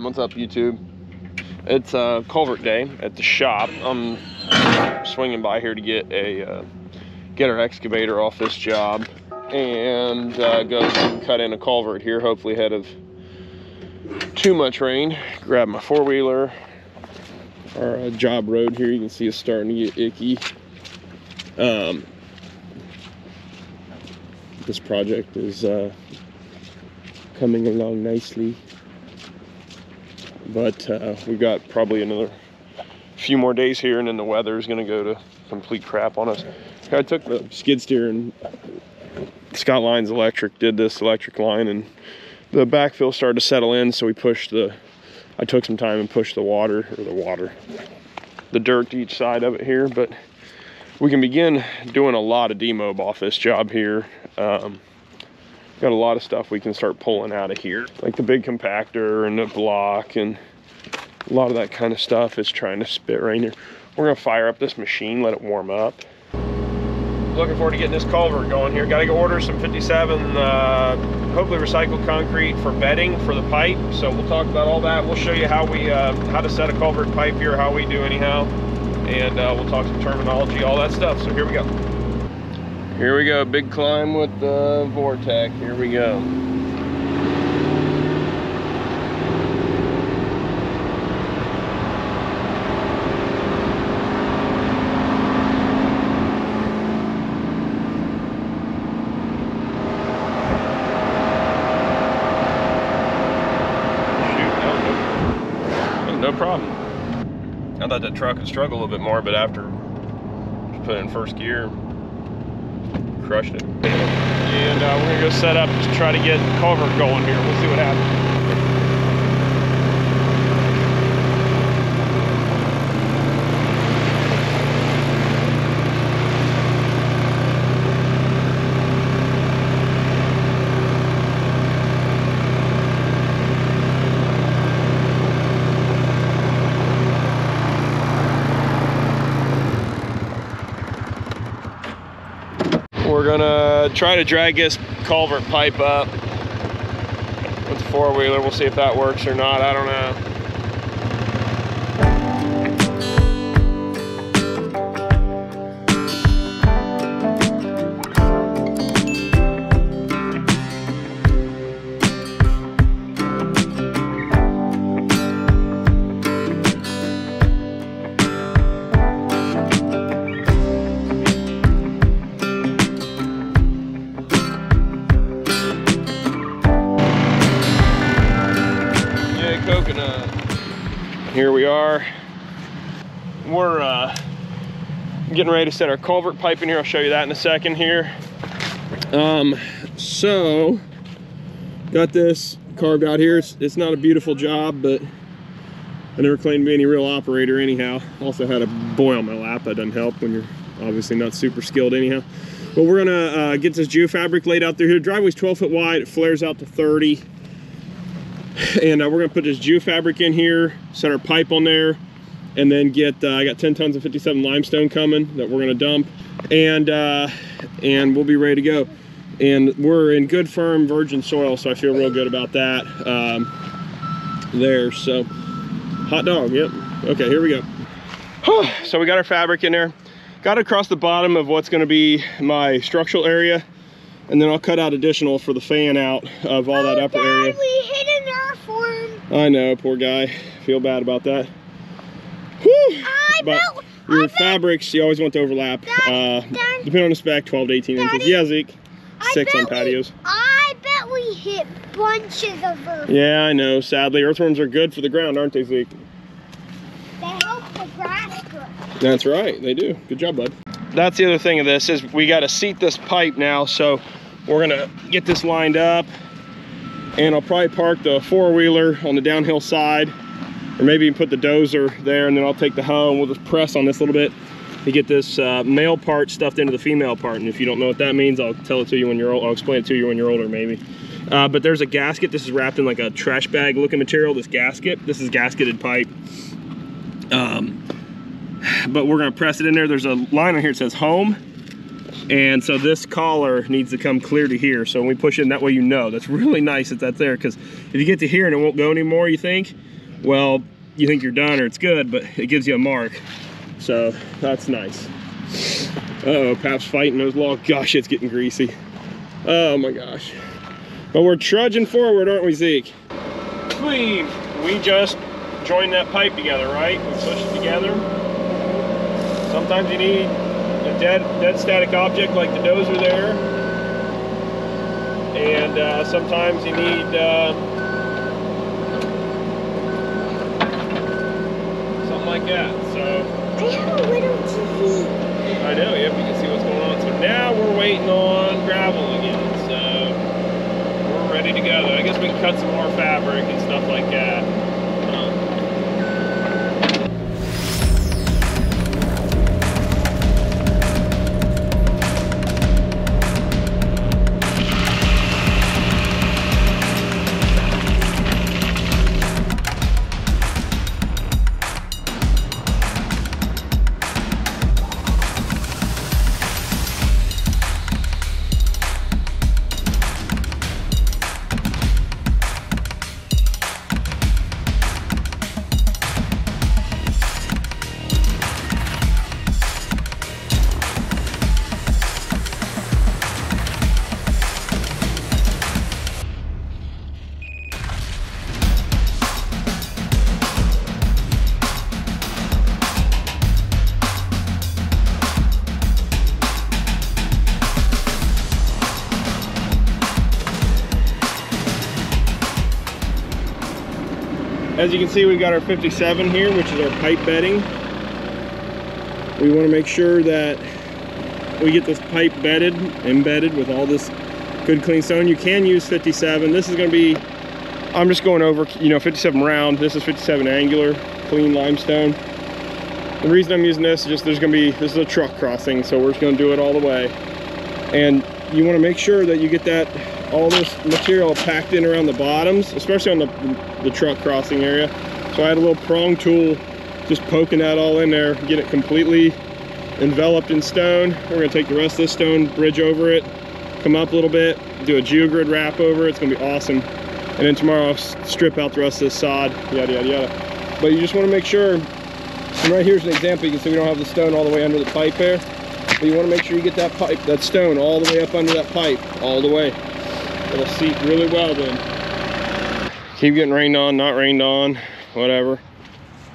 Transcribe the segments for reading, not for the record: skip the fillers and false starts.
What's up, YouTube? It's culvert day at the shop. I'm swinging by here to get our excavator off this job and go cut in a culvert here, hopefully ahead of too much rain. Grab my four-wheeler. Our job road here, you can see it's starting to get icky. This project is coming along nicely, but we've got probably another few more days here, and then the weather is going to go to complete crap on us. I took the skid steer, and Scott Lines Electric did this electric line, and the backfill started to settle in, so we pushed I took some time and pushed the dirt to each side of it here, but we can begin doing a lot of demob off this job here. Got a lot of stuff we can start pulling out of here, like the big compactor and the block, and a lot of that kind of stuff is trying to spit right here. We're gonna fire up this machine, let it warm up. Looking forward to getting this culvert going here. Got to go order some 57 hopefully recycled concrete for bedding for the pipe, so we'll talk about all that. We'll show you how to set a culvert pipe here, how we do anyhow, and we'll talk some terminology, all that stuff. So here we go. Here we go, big climb with the Vortec. Here we go. Shoot, no problem. I thought that truck would struggle a little bit more, but after put it in first gear, crushed it. And we're gonna go set up to try to get culvert going here. We'll see what happens. We're gonna try to drag this culvert pipe up with the four-wheeler. We'll see if that works or not. I don't know. Here we are. We're getting ready to set our culvert pipe in here. I'll show you that in a second here. So got this carved out here. It's not a beautiful job, but I never claimed to be any real operator anyhow. Also had a boy on my lap. That doesn't help when you're obviously not super skilled anyhow. But we're gonna get this Geo Fabric laid out through here. The driveway's 12 foot wide. It flares out to 30. And we're gonna put this Geo Fabric in here, set our pipe on there, and then get I got 10 tons of 57 limestone coming that we're gonna dump, and we'll be ready to go. And we're in good firm virgin soil, so I feel real good about that there. So hot dog, yep. Okay, here we go. So we got our fabric in there, got it across the bottom of what's gonna be my structural area, and then I'll cut out additional for the fan out of all that upper area. I know, poor guy. Feel bad about that. Whew. But your fabrics, you always want to overlap. Depending on the spec, 12 to 18 Daddy, inches. Yeah, Zeke. 6 on patios. I bet we hit bunches of earthworms. Yeah, I know. Sadly, earthworms are good for the ground, aren't they, Zeke? They help the grass grow. That's right, they do. Good job, bud. That's the other thing of this, is we got to seat this pipe now, so we're gonna get this lined up. And I'll probably park the four-wheeler on the downhill side, or maybe even put the dozer there, and then I'll take the hoe and we'll just press on this a little bit to get this male part stuffed into the female part. And if you don't know what that means, I'll tell it to you when you're old. I'll explain it to you when you're older, maybe. But there's a gasket. This is wrapped in like a trash bag looking material, this gasket. This is gasketed pipe. But we're gonna press it in there. There's a line on here that says home. And so this collar needs to come clear to here. So when we push it in, that way you know. That's really nice that that's there, because if you get to here and it won't go anymore, you think, well, you think you're done or it's good, but it gives you a mark. So that's nice. Uh-oh, Pap's fighting those logs. Gosh, it's getting greasy. Oh my gosh. But we're trudging forward, aren't we, Zeke? We just joined that pipe together, right? We pushed it together. Sometimes you need a dead static object like the dozer there. And sometimes you need something like that. So I have a little TV. I know, yep, you can see what's going on. So now we're waiting on gravel again. So we're ready to go. I guess we can cut some more fabric and stuff like that. As you can see, we've got our 57 here, which is our pipe bedding. We want to make sure that we get this pipe embedded with all this good clean stone. You can use 57. This is going to be, I'm just going over, 57 round. This is 57 angular, clean limestone. The reason I'm using this is just this is a truck crossing, so we're just going to do it all the way. And you want to make sure that you get all this material packed in around the bottoms, especially on the truck crossing area. So I had a little prong tool just poking that all in there, get it completely enveloped in stone. We're going to take the rest of this stone, bridge over it, come up a little bit, do a geogrid wrap over it. It's going to be awesome. And then tomorrow I'll strip out the rest of this sod, yada yada yada. But you just want to make sure, and right here's an example. You can see we don't have the stone all the way under the pipe there, but you want to make sure you get that stone all the way up under that pipe, all the way. It'll seat really well then. Keep getting rained on, not rained on, whatever.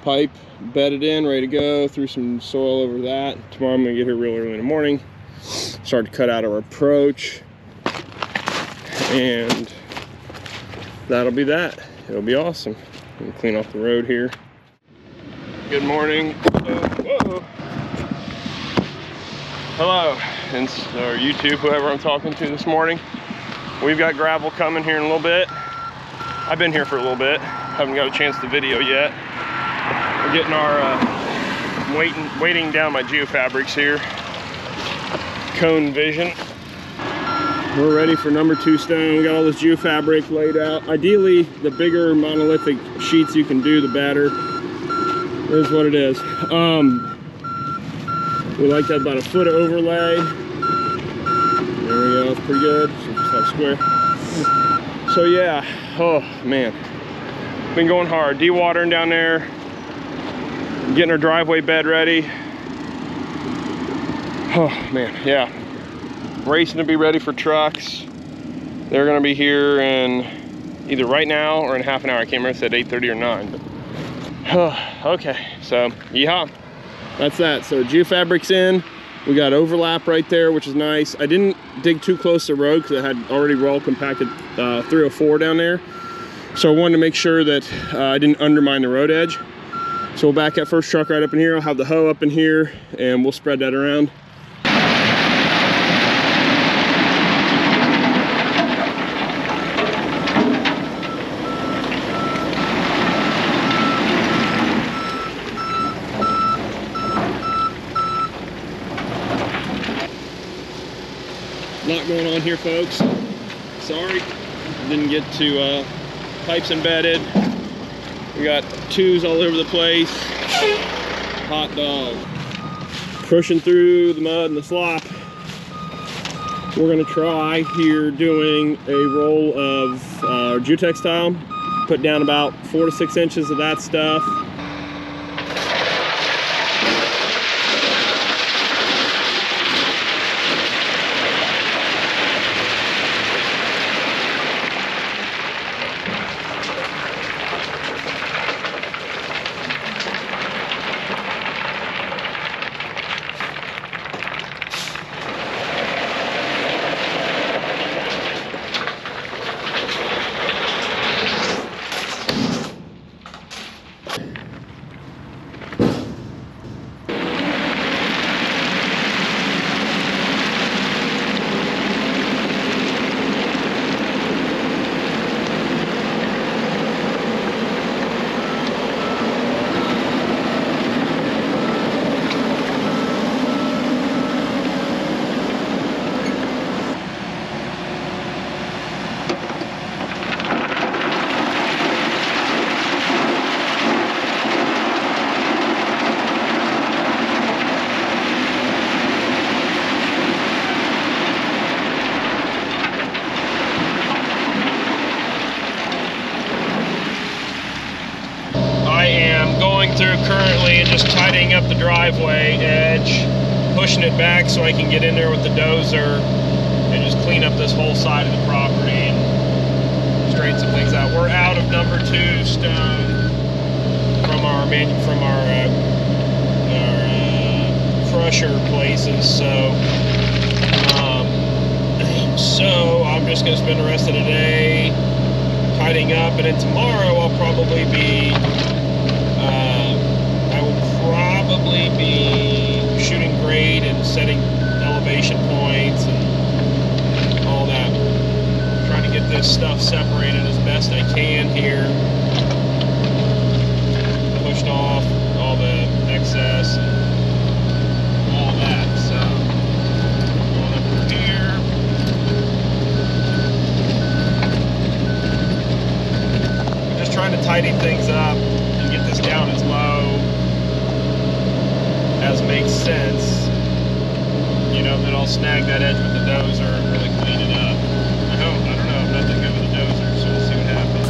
Pipe bedded in, ready to go. Threw some soil over that. Tomorrow I'm gonna get here real early in the morning. Start to cut out our approach. And that'll be that. It'll be awesome. We'll clean off the road here. Good morning. Whoa. Hello, or YouTube, whoever I'm talking to this morning. We've got gravel coming here in a little bit. I've been here for a little bit. Haven't got a chance to video yet. We're getting our, weighting down my Geo Fabrics here. Cone Vision. We're ready for number 2 stone. We got all this Geo Fabric laid out. Ideally, the bigger monolithic sheets you can do, the better. Here's what it is. We like to have about a foot of overlay. There we go, it's pretty good. So just have square. So yeah, oh man. Been going hard, dewatering down there, getting our driveway bed ready. Oh man, yeah. Racing to be ready for trucks. They're gonna be here in either right now or in half an hour. I can't remember if it said 8:30 or 9. But, okay, so yeehaw. That's that. So Geo Fabric's in. We got overlap right there, which is nice. I didn't dig too close to the road because I had already roll compacted 304 down there. So I wanted to make sure that I didn't undermine the road edge. So we'll back that first truck right up in here. I'll have the hoe up in here and we'll spread that around. Lot going on here, folks. Sorry, didn't get to pipes embedded. We got 2s all over the place. Hot dog. Pushing through the mud and the slop. We're gonna try here doing a roll of Jutex tile. Put down about 4 to 6 inches of that stuff. Currently and just tidying up the driveway edge, pushing it back so I can get in there with the dozer and just clean up this whole side of the property and straighten some things out. We're out of number 2 stone from our crusher places, so I'm just gonna spend the rest of the day tidying up, and then tomorrow I'll probably be shooting grade and setting elevation points and all that. Trying to get this stuff separated as best I can here. Pushed off all the excess and all that. So going up through here. I'm just trying to tidy things up and get this down as low as makes sense, you know, then I'll snag that edge with the dozer and really clean it up. I don't know, I'm not that good with the dozer, so we'll see what happens.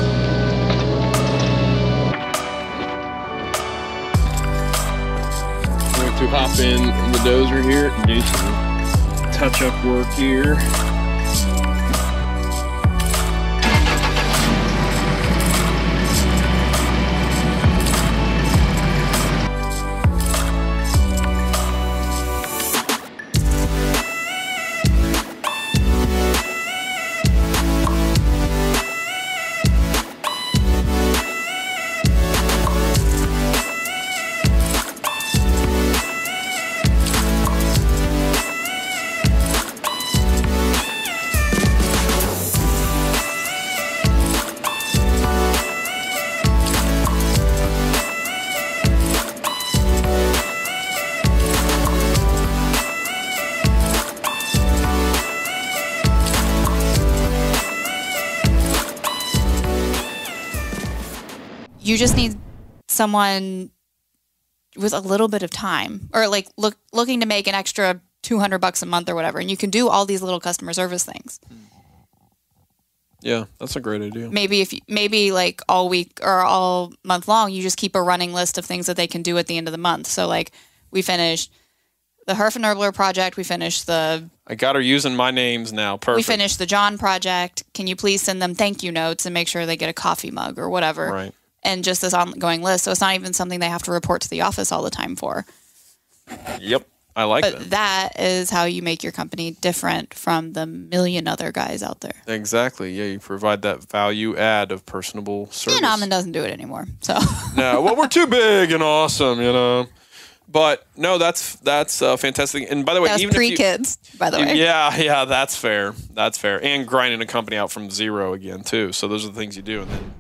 I'm going to hop in the dozer here and do some touch-up work here. You just need someone with a little bit of time, or like looking to make an extra $200 a month or whatever, and you can do all these little customer service things. Yeah, that's a great idea. Maybe like all week or all month long, you just keep a running list of things that they can do at the end of the month. So like we finished the Herfenherbler project, we finished the... I got her using my names now. Perfect. We finished the John project. Can you please send them thank you notes and make sure they get a coffee mug or whatever? Right. And just this ongoing list. So it's not even something they have to report to the office all the time for. Yep. I like that. But that is how you make your company different from the million other guys out there. Exactly. Yeah, you provide that value add of personable service. And Auman doesn't do it anymore. So no, well, we're too big and awesome, you know. But no, that's fantastic. And by the way, that was pre-kids, by the way. Yeah, that's fair. That's fair. And grinding a company out from zero again too. So those are the things you do, and then